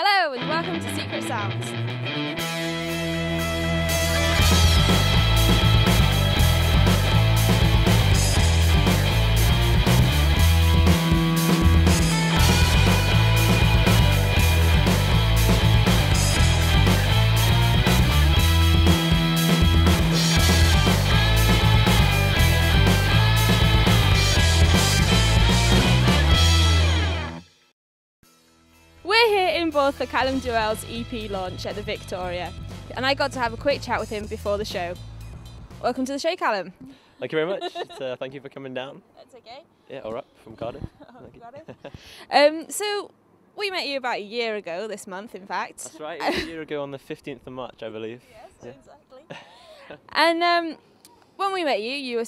Hello and welcome to Secret Sounds. We're here in Borth for Calum Duell's EP launch at the Victoria, and I got to have a quick chat with him before the show. Welcome to the show, Callum. Thank you very much. Thank you for coming down. That's okay. Yeah, all right, from Cardiff. So, we met you about a year ago this month, in fact. That's right, it was a year ago on the 15th of March, I believe. Yes, Yeah. exactly. And when we met you, you were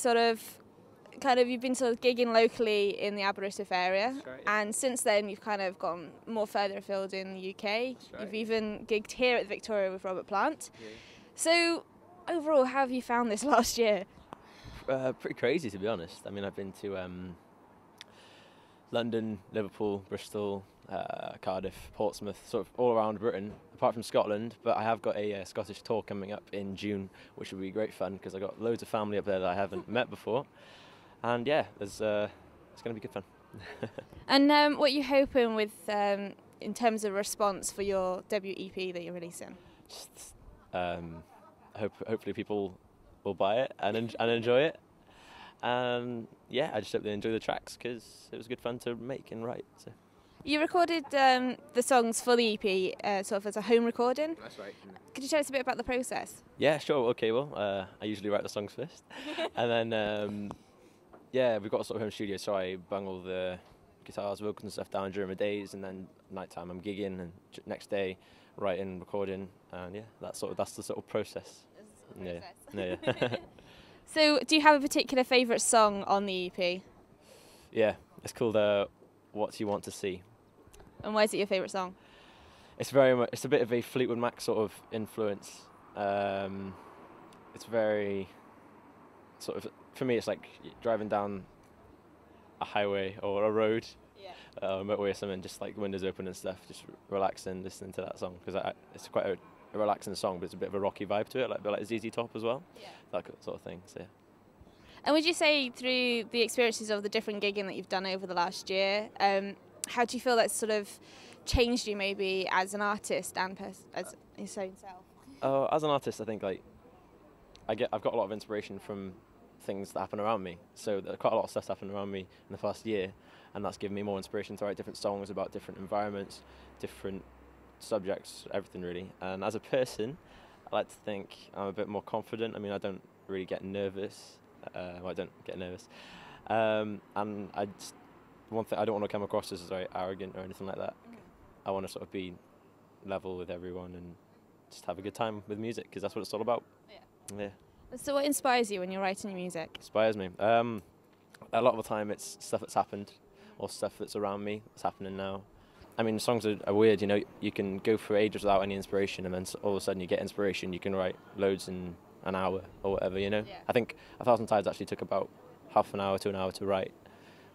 you've been sort of gigging locally in the Aberystwyth area, That's right, yeah. and since then you've kind of gone more further afield in the UK. That's right. You've even gigged here at the Victoria with Robert Plant. Yeah. So, overall, how have you found this last year? Pretty crazy, to be honest. I mean, I've been to London, Liverpool, Bristol, Cardiff, Portsmouth, sort of all around Britain, apart from Scotland. But I have got a Scottish tour coming up in June, which will be great fun because I've got loads of family up there that I haven't met before. And yeah, it's going to be good fun. And what are you hoping with in terms of response for your debut EP that you're releasing? Just, hopefully people will buy it and enjoy it. Yeah, I just hope they enjoy the tracks because it was good fun to make and write. So. You recorded the songs for the EP sort of as a home recording. That's right. Could you tell us a bit about the process? Yeah, sure. Okay, well, I usually write the songs first. And then, yeah, we've got a sort of home studio, so I bung all the guitars, vocals and stuff down during the days, and then nighttime I'm gigging, and next day writing, recording, and yeah, that's the sort of process. Yeah. So, do you have a particular favourite song on the EP? Yeah, it's called What You Want to See. And why is it your favourite song? It's a bit of a Fleetwood Mac sort of influence. It's very sort of, for me, it's like driving down a highway or a road, a motorway or something, just like windows open and stuff, just relaxing, listening to that song, because it's quite a relaxing song, but it's a bit of a rocky vibe to it, like a bit like ZZ Top as well, that sort of thing. So yeah. And would you say through the experiences of the different gigging that you've done over the last year, how do you feel that's sort of changed you maybe as an artist and as your own self? As an artist, I think like I've got a lot of inspiration from things that happen around me. So there's quite a lot of stuff happened around me in the past year, and that's given me more inspiration to write different songs about different environments, different subjects, everything really. And as a person, I like to think I'm a bit more confident. I mean, I don't really get nervous. I don't get nervous. And one thing, I don't want to come across as very arrogant or anything like that. I want to sort of be level with everyone and just have a good time with music, because that's what it's all about. Yeah. So what inspires you when you're writing your music? Inspires me. A lot of the time it's stuff that's happened or stuff that's around me, that's happening now. I mean, songs are weird, you know, you can go for ages without any inspiration, and then all of a sudden you get inspiration, you can write loads in an hour or whatever, you know. I think 1,000 Tides actually took about half an hour to an hour to write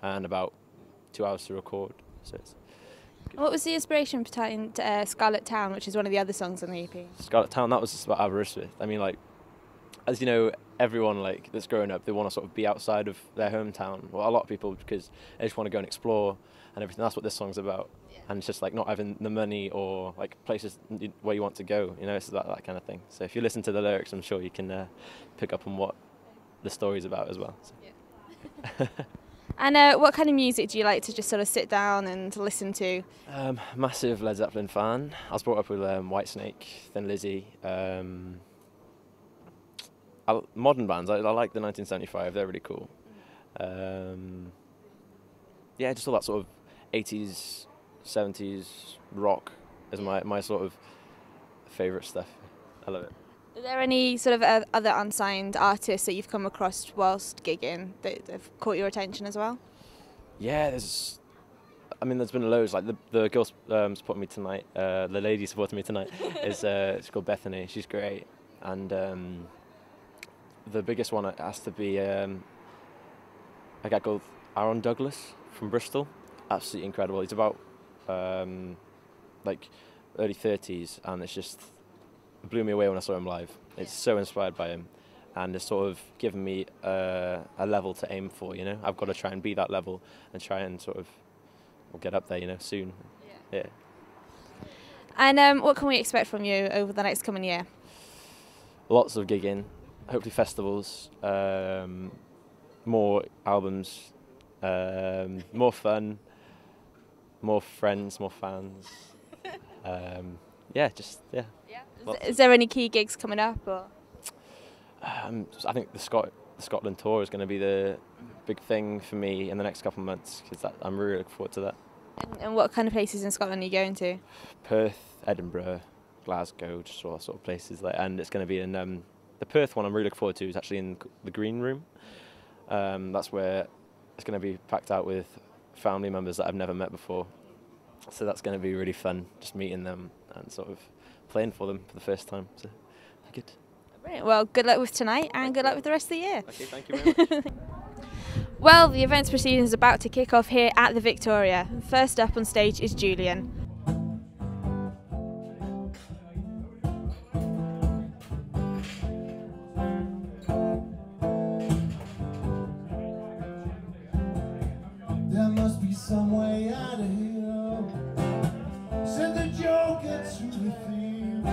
and about 2 hours to record. So it's good. What was the inspiration behind Scarlet Town, which is one of the other songs on the EP? Scarlet Town, that was just about Aberystwyth. I mean, like, as you know, everyone like that's growing up, they want to sort of be outside of their hometown. Well, a lot of people, because they just want to go and explore and everything. That's what this song's about. And it's just like not having the money or like places where you want to go. You know, it's that kind of thing. So if you listen to the lyrics, I'm sure you can pick up on what the story's about as well. So. Yeah. And what kind of music do you like to just sort of sit down and listen to? Massive Led Zeppelin fan. I was brought up with Whitesnake, Thin Lizzy. Modern bands, I like the 1975, they're really cool. Yeah, just all that sort of 80s, 70s rock is my sort of favourite stuff. I love it. Are there any sort of other unsigned artists that you've come across whilst gigging that have caught your attention as well? Yeah, there's been loads. Like the girl supporting me tonight, the lady supporting me tonight is she's called Bethany. She's great, and the biggest one has to be a guy called Aaron Douglas from Bristol. Absolutely incredible. He's about like early 30s, and it's just blew me away when I saw him live. It's so inspired by him, and it's sort of given me a level to aim for. You know, I've got to try and be that level and try and sort of get up there. You know, soon. Yeah. And what can we expect from you over the next coming year? Lots of gigging, hopefully festivals, more albums, more fun, more friends, more fans. Yeah. Is there any key gigs coming up? Or? I think the Scotland tour is going to be the big thing for me in the next couple of months, because I'm really looking forward to that. And what kind of places in Scotland are you going to? Perth, Edinburgh, Glasgow, just all sort of places. And it's going to be in the Perth one. I'm really looking forward to is actually in the Green Room. That's where it's going to be packed out with family members that I've never met before. So that's going to be really fun, just meeting them and sort of playing for them for the first time. So good. Brilliant. Well, good luck with tonight and good luck with the rest of the year. Okay, thank you very much. Well, the events proceedings are about to kick off here at the Victoria. First up on stage is Julian. There must be some way out of here. Said the joker to the thief.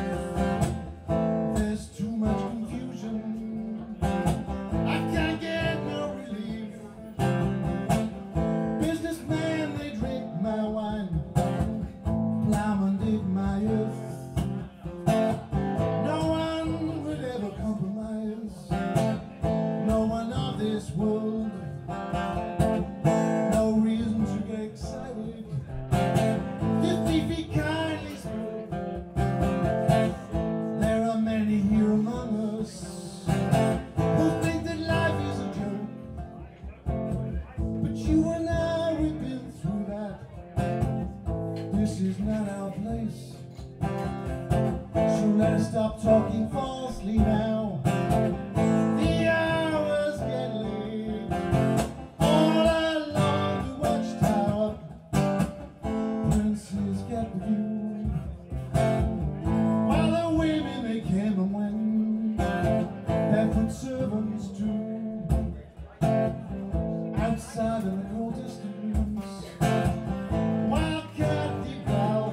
There's too much confusion. I can't get no relief. Businessmen, they drink my wine. Plowmen dig my earth. No one would ever compromise. No one of this world. Stop talking falsely now. The hours get late. All along the watchtower, princes get the view, while the women they came and went, barefoot servants too. Outside in the cold distance, wildcat deep out.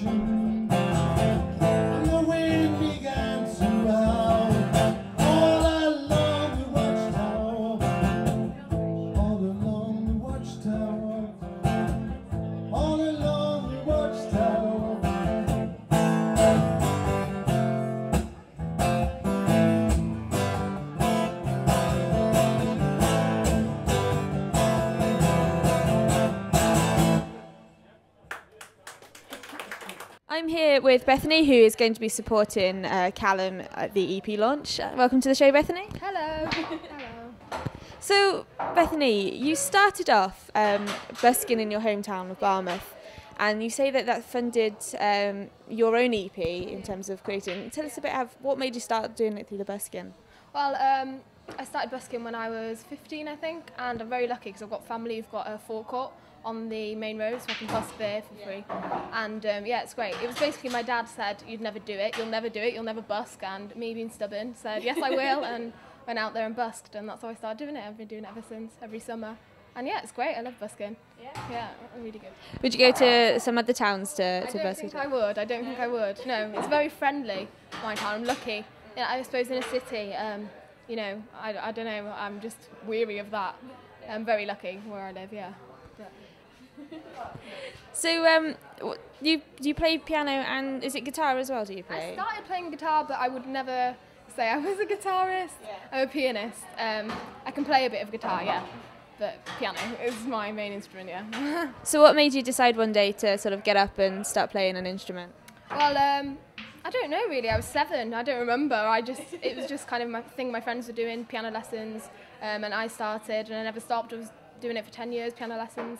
And the wind began to howl all along the watchtower, all along the watchtower, all along the watchtower. I'm here with Bethany, who is going to be supporting Callum at the EP launch. Welcome to the show, Bethany. Hello. Hello. So, Bethany, you started off busking in your hometown of Barmouth, and you say that funded your own EP in terms of creating. Tell us a bit of what made you start doing it through the busking. Well, I started busking when I was 15, I think, and I'm very lucky because I've got family who've got a forecourt on the main road, so I can busk there for free. And yeah, it's great. It was basically my dad said, you'd never do it, you'll never do it, you'll never busk, and me being stubborn said, yes I will, and went out there and busked, and that's how I started doing it. I've been doing it ever since, every summer. And yeah, it's great, I love busking. Yeah, really good. Would you go to some other towns to busk? I don't think I would. No, it's very friendly, my town, I'm lucky. Yeah, I suppose in a city, you know, I don't know, I'm just weary of that. I'm very lucky where I live, yeah. So, you play piano and is it guitar as well? Do you play? I started playing guitar, but I would never say I was a guitarist. Yeah. I'm a pianist. I can play a bit of guitar, yeah, but piano is my main instrument, yeah. So, what made you decide one day to sort of get up and start playing an instrument? Well, I don't know really. I was 7. I don't remember. It was just kind of my thing. My friends were doing piano lessons, and I started, and I never stopped. I was doing it for 10 years, piano lessons.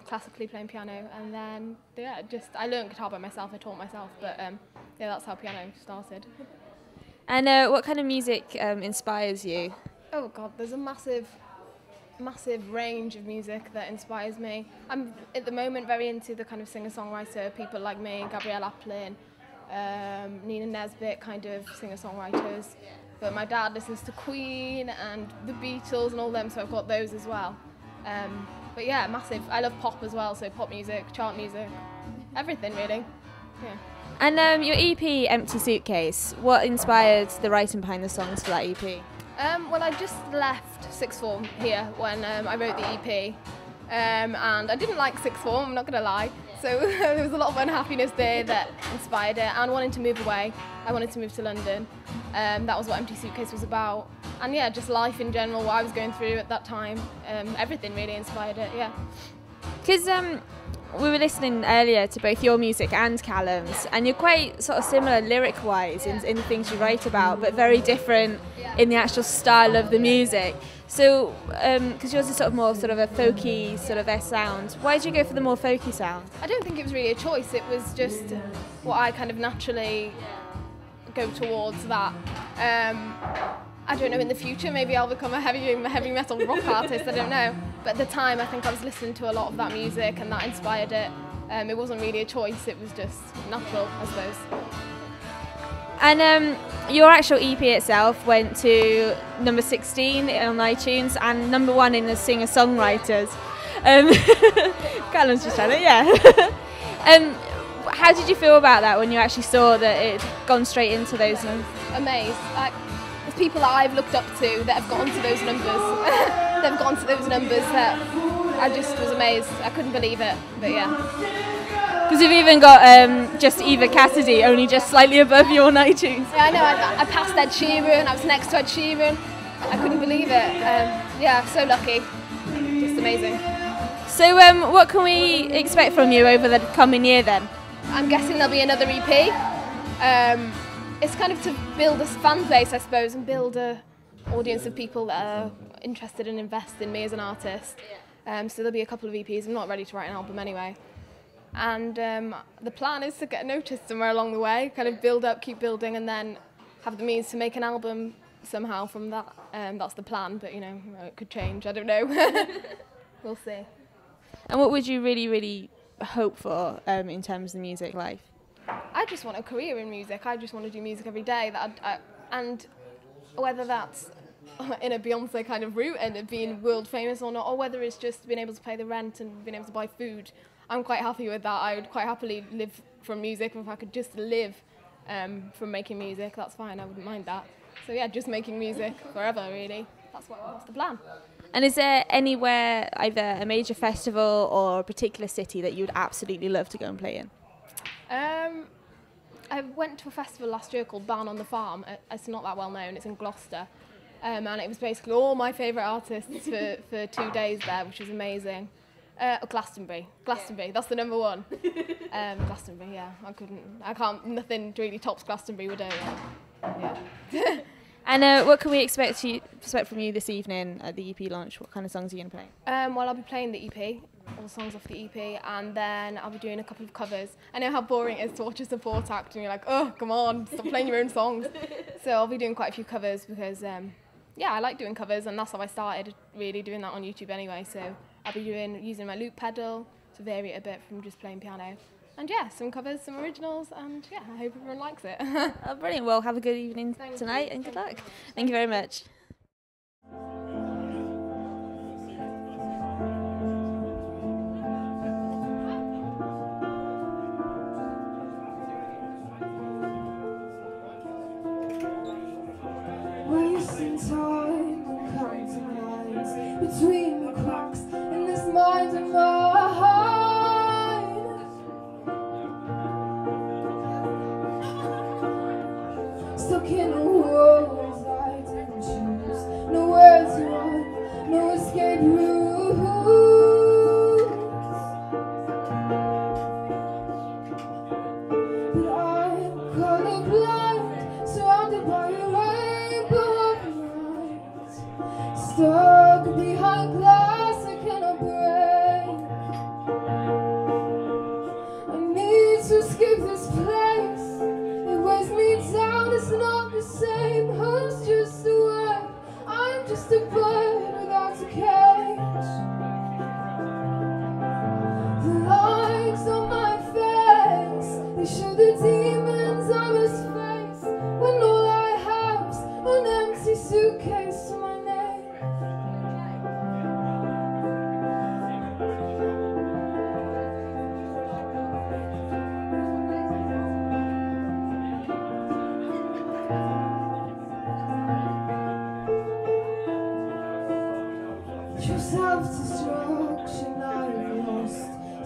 Classically playing piano, and then yeah, I learned guitar by myself. I taught myself, but yeah, that's how piano started. And what kind of music inspires you? Oh God, there's a massive massive range of music that inspires me. I'm at the moment very into the kind of singer-songwriter, people like me, Gabrielle Aplin, Nina Nesbitt, kind of singer-songwriters. But my dad listens to Queen and the Beatles and all them, so I've got those as well. But yeah, massive. I love pop as well, so pop music, chart music, everything really. Yeah. And your EP, Empty Suitcase, what inspired the writing behind the songs for that EP? Well, I just left sixth form here when I wrote the EP, and I didn't like sixth form, I'm not going to lie, so there was a lot of unhappiness there that inspired it, and wanting to move away. I wanted to move to London. That was what Empty Suitcase was about, and yeah, just life in general, what I was going through at that time, everything really inspired it, yeah. Because we were listening earlier to both your music and Callum's, and you're quite sort of similar lyric-wise in the things you write about, but very different in the actual style of the music. So, because yours is sort of more sort of a folky sort of sound, why did you go for the more folky sound? I don't think it was really a choice, it was just what I kind of naturally go towards that. I don't know, in the future maybe I'll become a heavy metal rock artist, I don't know. But at the time I think I was listening to a lot of that music and that inspired it. It wasn't really a choice, it was just natural, I suppose. And your actual EP itself went to number 16 on iTunes and number 1 in the singer-songwriters. Callum's just trying to, yeah. How did you feel about that when you actually saw that it had gone straight into those numbers? Amazed. There's people that I've looked up to that have got onto those numbers. They've got onto those numbers that I just was amazed. I couldn't believe it, but yeah. Because you've even got just Eva Cassidy, only just slightly above you on iTunes. Yeah, I know. I passed Ed Sheeran. I was next to Ed Sheeran. I couldn't believe it. Yeah, so lucky. Just amazing. So what can we expect from you over the coming year then? I'm guessing there'll be another EP. It's kind of to build a fan base, I suppose, and build a audience of people that are interested and invest in me as an artist. So there'll be a couple of EPs. I'm not ready to write an album anyway. And the plan is to get noticed somewhere along the way, kind of build up, keep building, and then have the means to make an album somehow from that. That's the plan, but you know, it could change, I don't know. We'll see. And what would you really, really hope for in terms of the music life? I just want a career in music. I just want to do music every day. And whether that's in a Beyonce kind of route and being world famous or not, or whether it's just being able to pay the rent and being able to buy food, I'm quite happy with that. I would quite happily live from music. If I could just live from making music, that's fine. I wouldn't mind that. So yeah, just making music forever, really. That's the plan. And is there anywhere, either a major festival or a particular city that you would absolutely love to go and play in? I went to a festival last year called Barn on the Farm. It's not that well known, it's in Gloucester. And it was basically all my favourite artists for 2 days there, which was amazing. Glastonbury, that's the number 1. Glastonbury, yeah, nothing really tops Glastonbury, would it? Yeah. And what can we expect from you this evening at the EP launch? What kind of songs are you going to play? Well, I'll be playing the EP, all the songs off the EP, and then I'll be doing a couple of covers. I know how boring it is to watch a support act and you're like, oh, come on, stop playing your own songs. So I'll be doing quite a few covers because, yeah, I like doing covers, and that's how I started really doing that on YouTube anyway. So I'll be using my loop pedal to vary it a bit from just playing piano. And yeah, some covers, some originals, and yeah, I hope everyone likes it. Oh, brilliant. Well, have a good evening tonight and good luck. Thank you very much. Wasting time and counting lines between the cracks in this mind of mine. Stuck in a world I didn't choose. Nowhere to run, no escape routes. But I'm colorblind, surrounded by a rainbow of light. Stuck behind glass I cannot break. I need to escape this place. It weighs me down, it's not the same. Hope's just a word, I'm just a bird without a cage.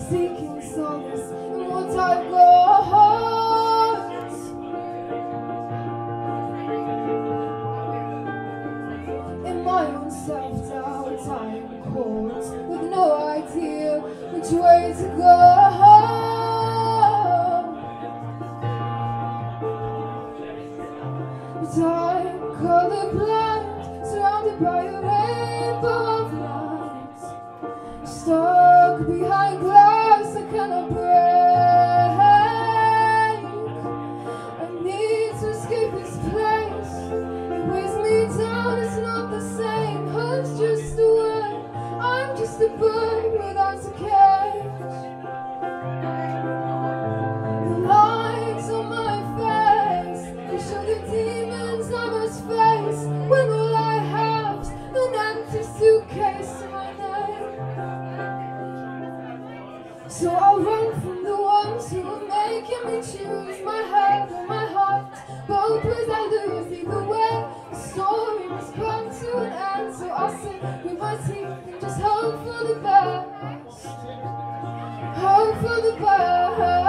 seeking solace in what I've got. In my own self-doubt I am caught with no idea which way to go. But I'm colorblind, surrounded by a rainbow of light, stuck behind glass I cannot break. I need to escape this place. It weighs me down, it's not the same. Hope's just a word, I'm just a bird without a cage. The lines on my face, they show the demons I must face, when all I have's an empty suitcase to my name. So I'll run from the ones who are making me choose my head or my heart. Both ways I lose, either way the story must come to an end. So I'll sit with my teeth and just hope for the best. Hope for the best.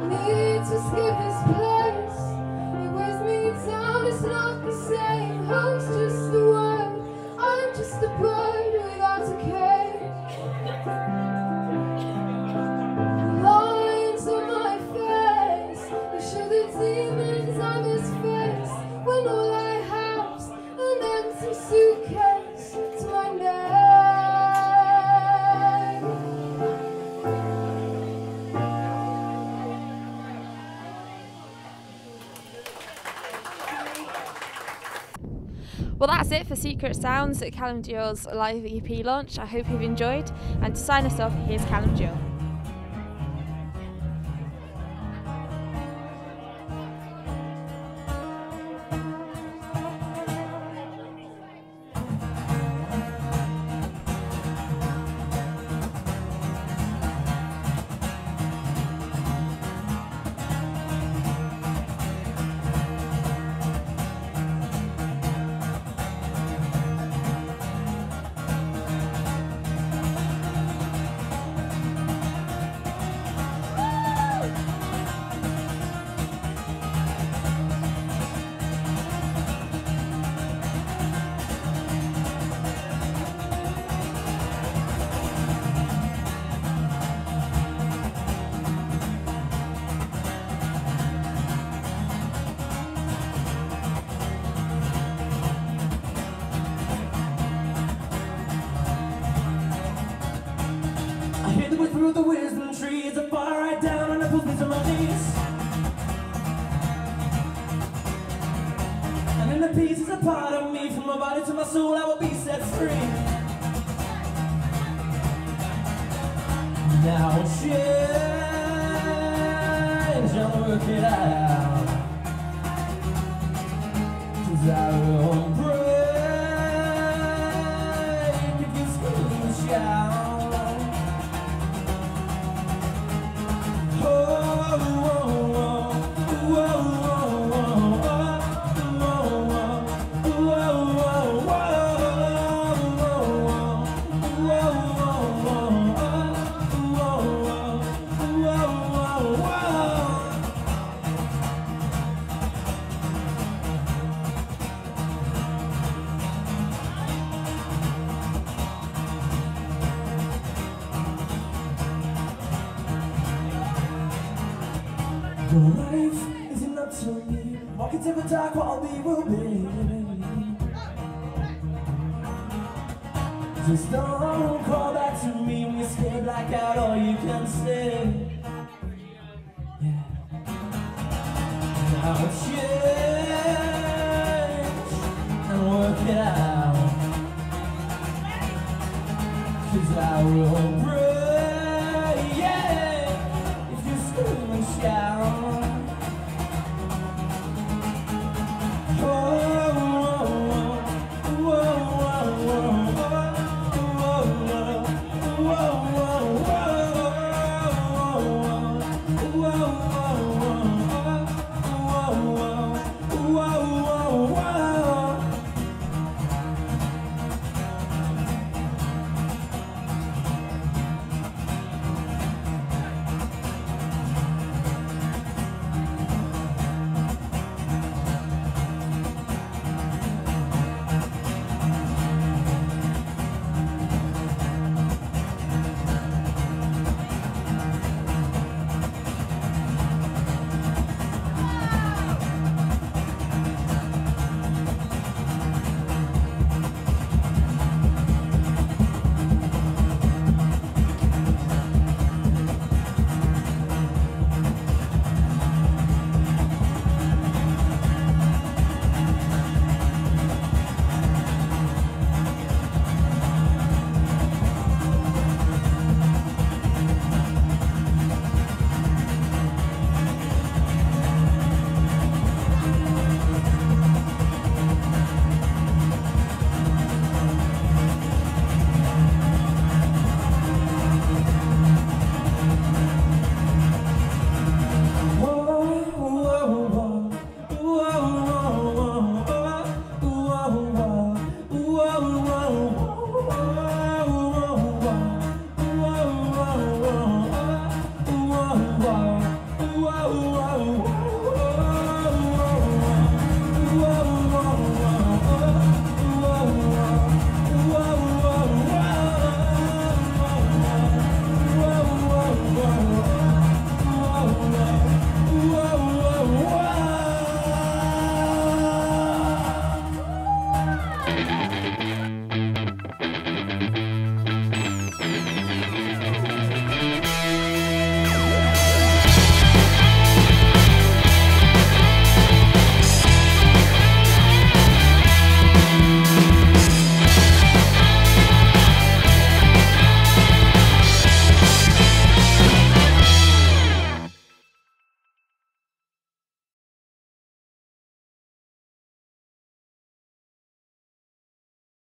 Need to escape this place. It weighs me down, it's not the same. Hope's just the word, I'm just a bird without a cage. Lines on my face, they show the demons I must face, when all I have's an empty suitcase to my name. Well, that's it for Secret Sounds at Calum Duell's live EP launch. I hope you've enjoyed. And to sign us off, here's Calum Duell. I hear the whisper of the wisdom tree. It's a fire right down and it pulls me to my knees. And in the pieces a part of me, from my body to my soul, I will be set free. Now change, I'll work it out, 'cause I will break if you scream and shout. Your life isn't up to me. Walk into the dark, what I'll be will be. Just don't call back to me when you're scared, black out, or you can stay. Yeah. Now change and work it out, 'cause I will break, yeah, if you scream and shout.